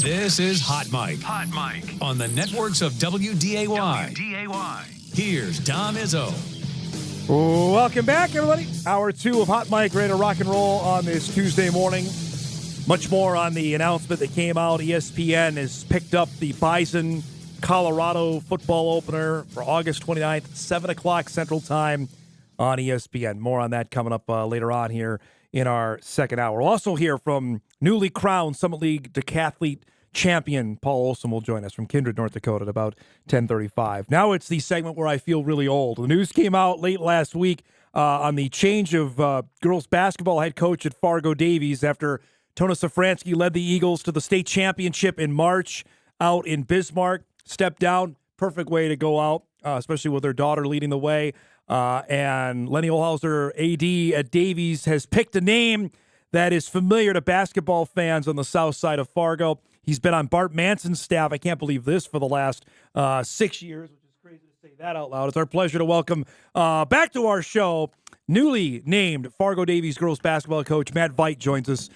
This is Hot Mic. Hot Mic. On the networks of WDAY. Here's Dom Izzo. Welcome back, everybody. Hour 2 of Hot Mic, ready to rock and roll on this Tuesday morning. Much more on the announcement that came out. ESPN has picked up the Bison Colorado football opener for August 29th, 7 o'clock Central Time on ESPN. More on that coming up later on here in our second hour. We'll also hear from newly crowned Summit League decathlete champion Paul Olson will join us from Kindred, North Dakota at about 10:35. Now it's the segment where I feel really old. The news came out late last week on the change of girls basketball head coach at Fargo Davies after Tona Safransky led the Eagles to the state championship in March out in Bismarck. Stepped down, perfect way to go out, especially with her daughter leading the way. And Lenny Olhauser, AD at Davies, has picked a name that is familiar to basketball fans on the south side of Fargo. He's been on Bart Manson's staff, I can't believe this, for the last 6 years, which is crazy to say that out loud. It's our pleasure to welcome back to our show, newly named Fargo Davies girls basketball coach Matt Veit joins us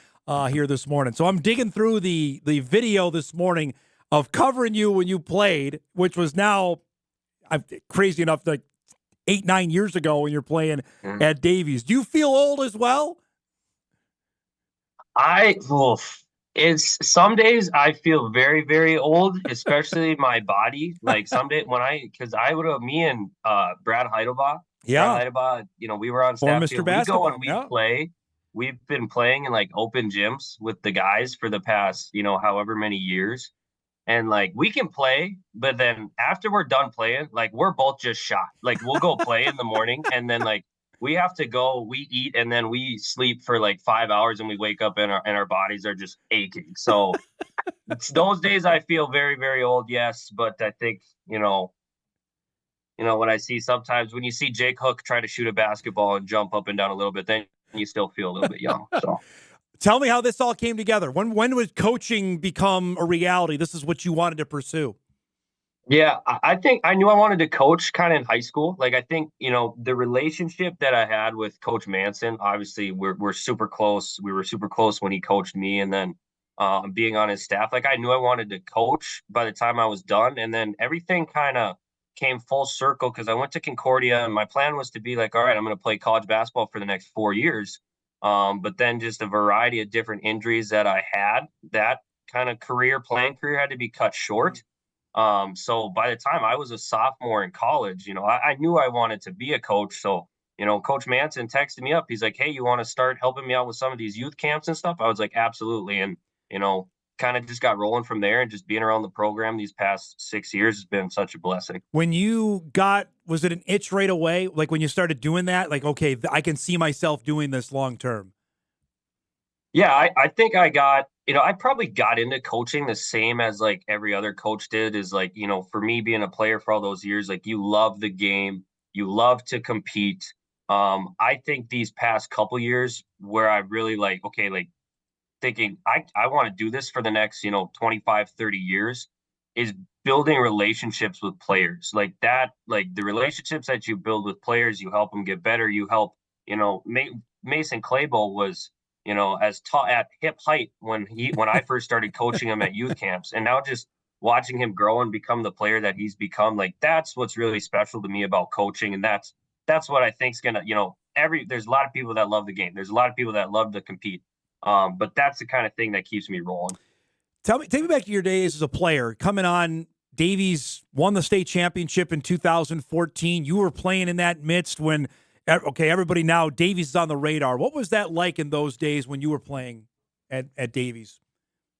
here this morning. So I'm digging through the video this morning of covering you when you played, which was now, crazy enough, like 8-9 years ago when you're playing at Davies. Do you feel old as well? It's some days I feel very, very old, especially my body. Like some days me and Brad Heidelbach. Yeah. Brad Heidelbach, we were on staff. Mr. Basketball. We go and we play. We've been playing in like open gyms with the guys for the past, however many years. And like we can play, but then after we're done playing, like we're both just shot. Like we'll go play in the morning and then like we have to go, we eat, and then we sleep for like 5 hours and we wake up and our bodies are just aching. So those days I feel very, very old, yes. But I think, what I see sometimes when you see Jake Hook try to shoot a basketball and jump up and down a little bit, then you still feel a little bit young. So tell me how this all came together. When would coaching become a reality? This is what you wanted to pursue. Yeah, I think I knew I wanted to coach kind of in high school. Like, I think, the relationship that I had with Coach Manson, obviously we're super close. We were super close when he coached me. And then being on his staff, like I knew I wanted to coach by the time I was done. And then everything kind of came full circle because I went to Concordia and my plan was to be like, all right, I'm going to play college basketball for the next 4 years. But then just a variety of different injuries that I had, that kind of playing career had to be cut short. So by the time I was a sophomore in college, I knew I wanted to be a coach. So, Coach Manson texted me up. He's like, hey, you want to start helping me out with some of these youth camps and stuff? I was like, absolutely. And, kind of just got rolling from there, and just being around the program these past 6 years has been such a blessing. When you was it an itch right away? Like when you started doing that, like, okay, I can see myself doing this long term. Yeah, I think I probably got into coaching the same as like every other coach did, is like, for me being a player for all those years, like you love the game, you love to compete. I think these past couple years where I really thinking I want to do this for the next, 25, 30 years is building relationships with players like that. Like the relationships that you build with players, you help them get better. You help, Mason Claybo was, as tall at hip height when I first started coaching him at youth camps, and now just watching him grow and become the player that he's become, like that's what's really special to me about coaching. And that's what I think is gonna, there's a lot of people that love the game. There's a lot of people that love to compete. But that's the kind of thing that keeps me rolling. Take me back to your days as a player. Coming on, Davies won the state championship in 2014. You were playing in that midst when, everybody now, Davies is on the radar. What was that like in those days when you were playing at Davies?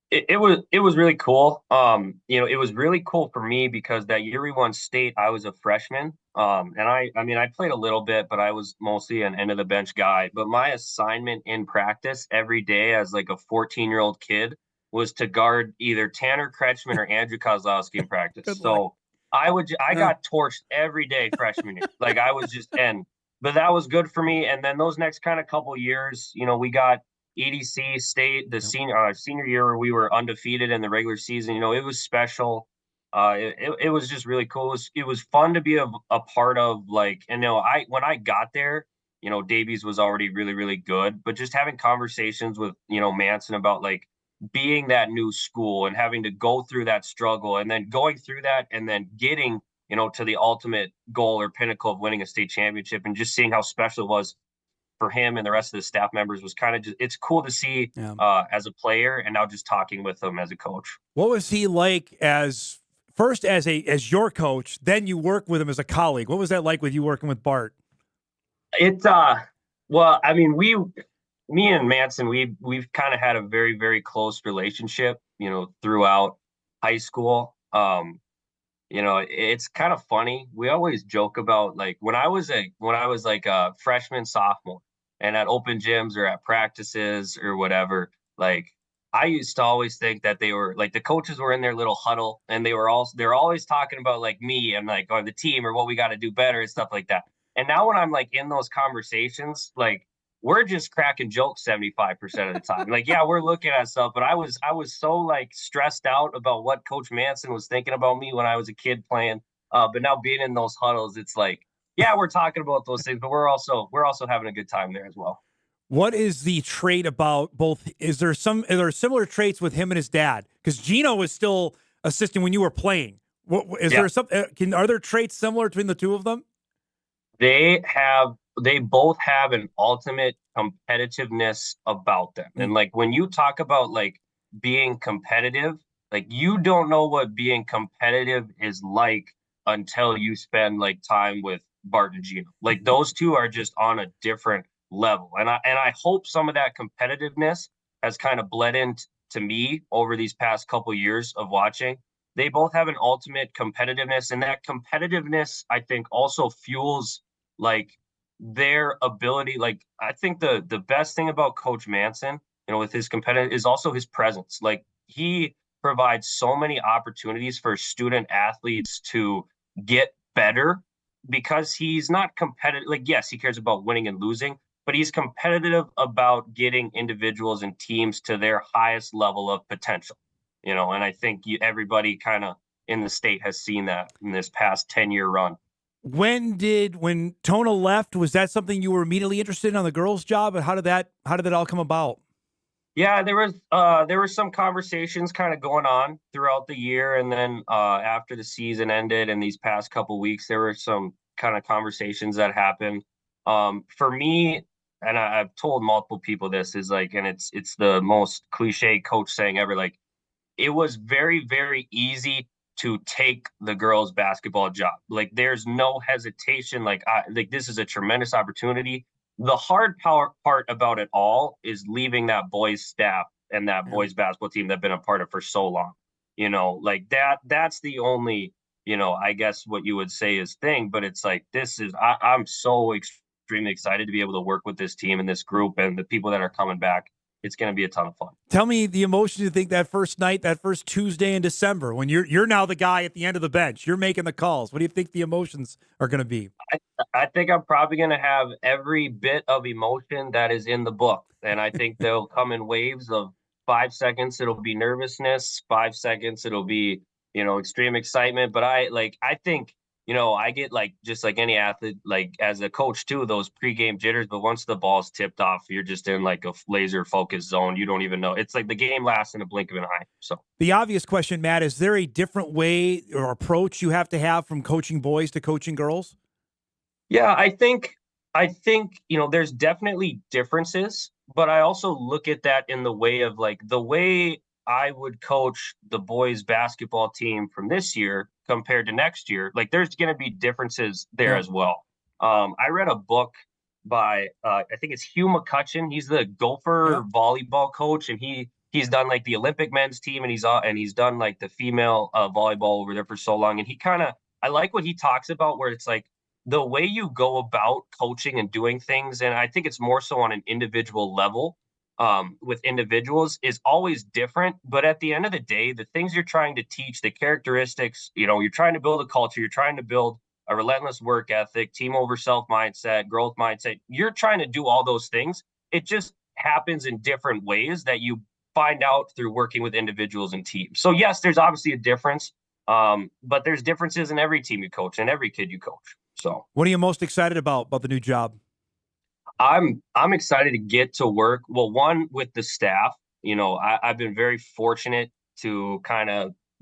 It was really cool. It was really cool for me because that year we won state, I was a freshman. And I played a little bit, but I was mostly an end of the bench guy. But my assignment in practice every day as like a 14-year-old kid was to guard either Tanner Kretschmann or Andrew Kozlowski in practice. So I got torched every day freshman year. Like I was just but that was good for me. And then those next kind of couple years, we got EDC state, the senior year where we were undefeated in the regular season. It was special. It was just really cool. It was fun to be a part of, like, and when I got there, Davies was already really, really good, but just having conversations with, Manson about like, being that new school and having to go through that struggle and then going through that and then getting, to the ultimate goal or pinnacle of winning a state championship and just seeing how special it was for him and the rest of the staff members was kind of just, it's cool to see as a player and now just talking with him as a coach. What was he like as your coach, then you work with him as a colleague? What was that like with you working with Bart? Well, I mean, me and Manson, we've kind of had a very, very close relationship, throughout high school. It's kind of funny. We always joke about like when I was like a freshman, sophomore, and at open gyms or at practices or whatever, like I used to always think that they were like the coaches were in their little huddle and they're always talking about like me and like or the team or what we got to do better and stuff like that. And now when I'm like in those conversations, like we're just cracking jokes 75% of the time. Like, yeah, we're looking at stuff, but I was so like stressed out about what Coach Manson was thinking about me when I was a kid playing. But now being in those huddles, it's like, yeah, we're talking about those things, but we're also having a good time there as well. What is the trait about both? Are there similar traits with him and his dad? Because Gino was still assisting when you were playing. There some? Are there traits similar between the two of them? They both have an ultimate competitiveness about them. And like when you talk about like being competitive, like you don't know what being competitive is like until you spend like time with Bart and Gino. Like those two are just on a different level. And I hope some of that competitiveness has kind of bled into me over these past couple years of watching. They both have an ultimate competitiveness, and that competitiveness I think also fuels like their ability. Like I think the best thing about Coach Manson, with his competitive is also his presence. Like he provides so many opportunities for student athletes to get better because he's not competitive. Like, yes, he cares about winning and losing, but he's competitive about getting individuals and teams to their highest level of potential, and I think everybody kind of in the state has seen that in this past 10-year run. When Tona left, was that something you were immediately interested in on the girls' job? And how did that all come about? Yeah, there were some conversations kind of going on throughout the year, and then after the season ended and these past couple weeks, there were some kind of conversations that happened. For me, and I've told multiple people this is like, and it's the most cliche coach saying ever. Like, it was very, very easy to take the girls' basketball job. Like, there's no hesitation. Like this is a tremendous opportunity. The hard part about it all is leaving that boys' staff and that boys' basketball team that been a part of for so long. Like that's the only, I guess what you would say is thing. But it's like I'm so extremely excited to be able to work with this team and this group and the people that are coming back. It's going to be a ton of fun. Tell me the emotions you think that first night, that first Tuesday in December, when you're now the guy at the end of the bench, you're making the calls. What do you think the emotions are going to be? I think I'm probably going to have every bit of emotion that is in the book. And I think they'll come in waves of 5 seconds. It'll be nervousness. 5 seconds. It'll be, extreme excitement. But I think, I get like, just like any athlete, like as a coach too, those pregame jitters. But once the ball's tipped off, you're just in like a laser focused zone. You don't even know. It's like the game lasts in a blink of an eye. So the obvious question, Matt, is there a different way or approach you have to have from coaching boys to coaching girls? Yeah, I think there's definitely differences, but I also look at that in the way of like the way I would coach the boys basketball team from this year compared to next year. Like there's going to be differences there as well. I read a book by I think it's Hugh McCutcheon. He's the Gopher volleyball coach, and he's done like the Olympic men's team, and he's done like the female volleyball over there for so long. And I like what he talks about, where it's like the way you go about coaching and doing things, and I think it's more so on an individual level with individuals, is always different. But at the end of the day, the things you're trying to teach, the characteristics, you're trying to build a culture, you're trying to build a relentless work ethic, team over self mindset, growth mindset. You're trying to do all those things. It just happens in different ways that you find out through working with individuals and teams. So yes, there's obviously a difference, but there's differences in every team you coach and every kid you coach. So what are you most excited about the new job? I'm excited to get to work. Well, one, with the staff. I've been very fortunate to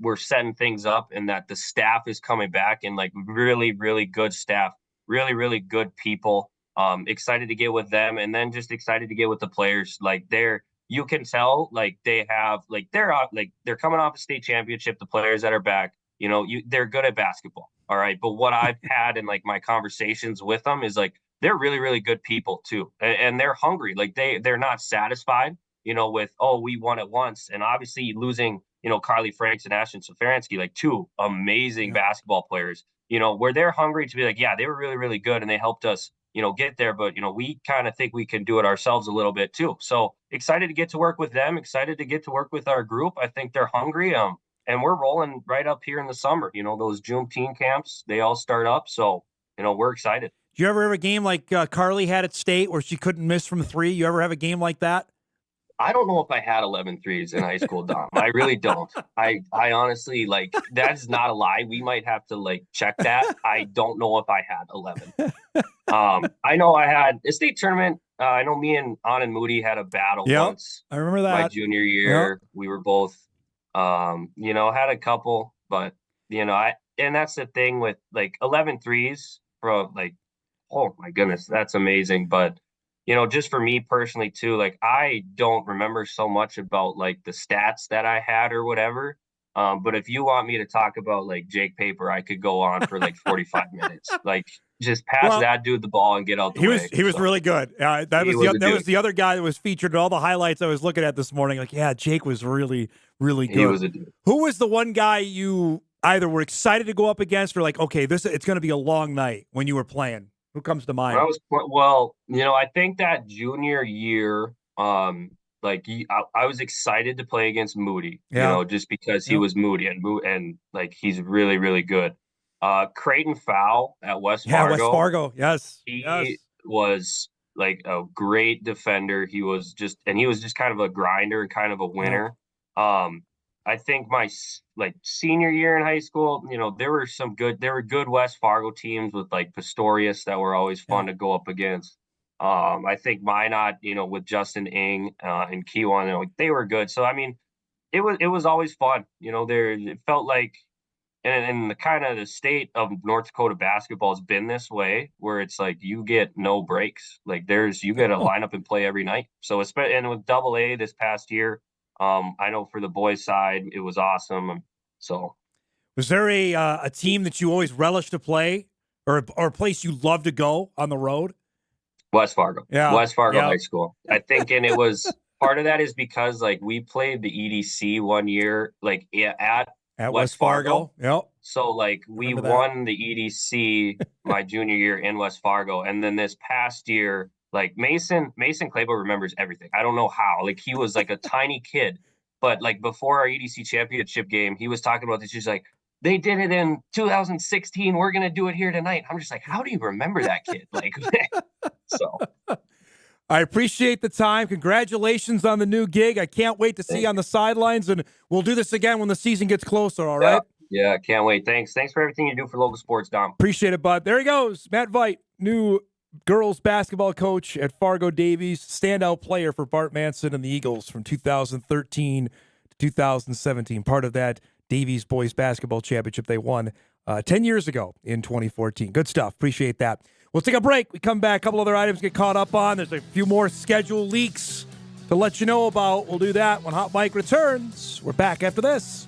we're setting things up and that the staff is coming back and like really, really good staff, really, really good people. Excited to get with them and then just excited to get with the players. Like you can tell like they have like they're coming off a state championship. The players that are back, they're good at basketball. All right. But what I've had in like my conversations with them is like they're really, really good people too. And they're hungry. Like they're not satisfied, with, oh, we won it once. And obviously losing, Carly Franks and Ashton Safaransky, like two amazing basketball players, where they're hungry to be like, yeah, they were really, really good and they helped us, get there. But, we kind of think we can do it ourselves a little bit too. So excited to get to work with them, excited to get to work with our group. I think they're hungry. And we're rolling right up here in the summer. Those June teen camps, they all start up. So, we're excited. Do you ever have a game like Carly had at state where she couldn't miss from three? You ever have a game like that? I don't know if I had 11 threes in high school, Dom. I really don't. I honestly, like, that's not a lie. We might have to, like, check that. I don't know if I had 11. I know I had a state tournament. I know me and Anand Moody had a battle once. I remember that. My junior year, we were both, had a couple. But, and that's the thing with, like, 11 threes from, like, oh, my goodness, that's amazing. But, just for me personally too, like I don't remember so much about like the stats that I had or whatever. But if you want me to talk about like Jake Paper, I could go on for like 45 minutes. Like just pass that dude the ball and get out the way. He was really good. That was the other guy that was featured in all the highlights I was looking at this morning. Like, yeah, Jake was really, really good. He was a dude. Who was the one guy you either were excited to go up against or like, okay, it's going to be a long night when you were playing? Who comes to mind? I think that junior year, I was excited to play against Moody, just because he was Moody and like he's really, really good. Creighton Fowl at West Fargo. West Fargo, yes. He was like a great defender. He was just kind of a grinder and kind of a winner. I think my senior year in high school, there were good West Fargo teams with like Pistorius that were always fun to go up against. I think Minot, with Justin Ing and Kiwan, they were good. So I mean, it was always fun. It felt like, and the kind of the state of North Dakota basketball has been this way, where it's like you get no breaks. Like you get to line up and play every night. So and with AA this past year. I know for the boys' side, it was awesome. So, was there a team that you always relished to play, or a place you love to go on the road? West Fargo, West Fargo High School. I think, and it was part of that is because like we played the EDC one year, like at West Fargo. Yep. So like we won the EDC my junior year in West Fargo, and then this past year. Like Mason Claybo remembers everything. I don't know how. Like he was like a tiny kid, but like before our EDC championship game, he was talking about this. He's like, they did it in 2016. We're gonna do it here tonight. I'm just like, how do you remember that kid? Like, so. I appreciate the time. Congratulations on the new gig. I can't wait to see you on the sidelines, and we'll do this again when the season gets closer. All right? Yeah, can't wait. Thanks for everything you do for local sports, Dom. Appreciate it, bud. There he goes, Matt Veit, new girls basketball coach at Fargo Davies, standout player for Bart Manson and the Eagles from 2013 to 2017. Part of that Davies boys basketball championship they won 10 years ago in 2014. Good stuff. Appreciate that. We'll take a break. We come back. A couple other items get caught up on. There's a few more schedule leaks to let you know about. We'll do that when Hot Mike returns. We're back after this.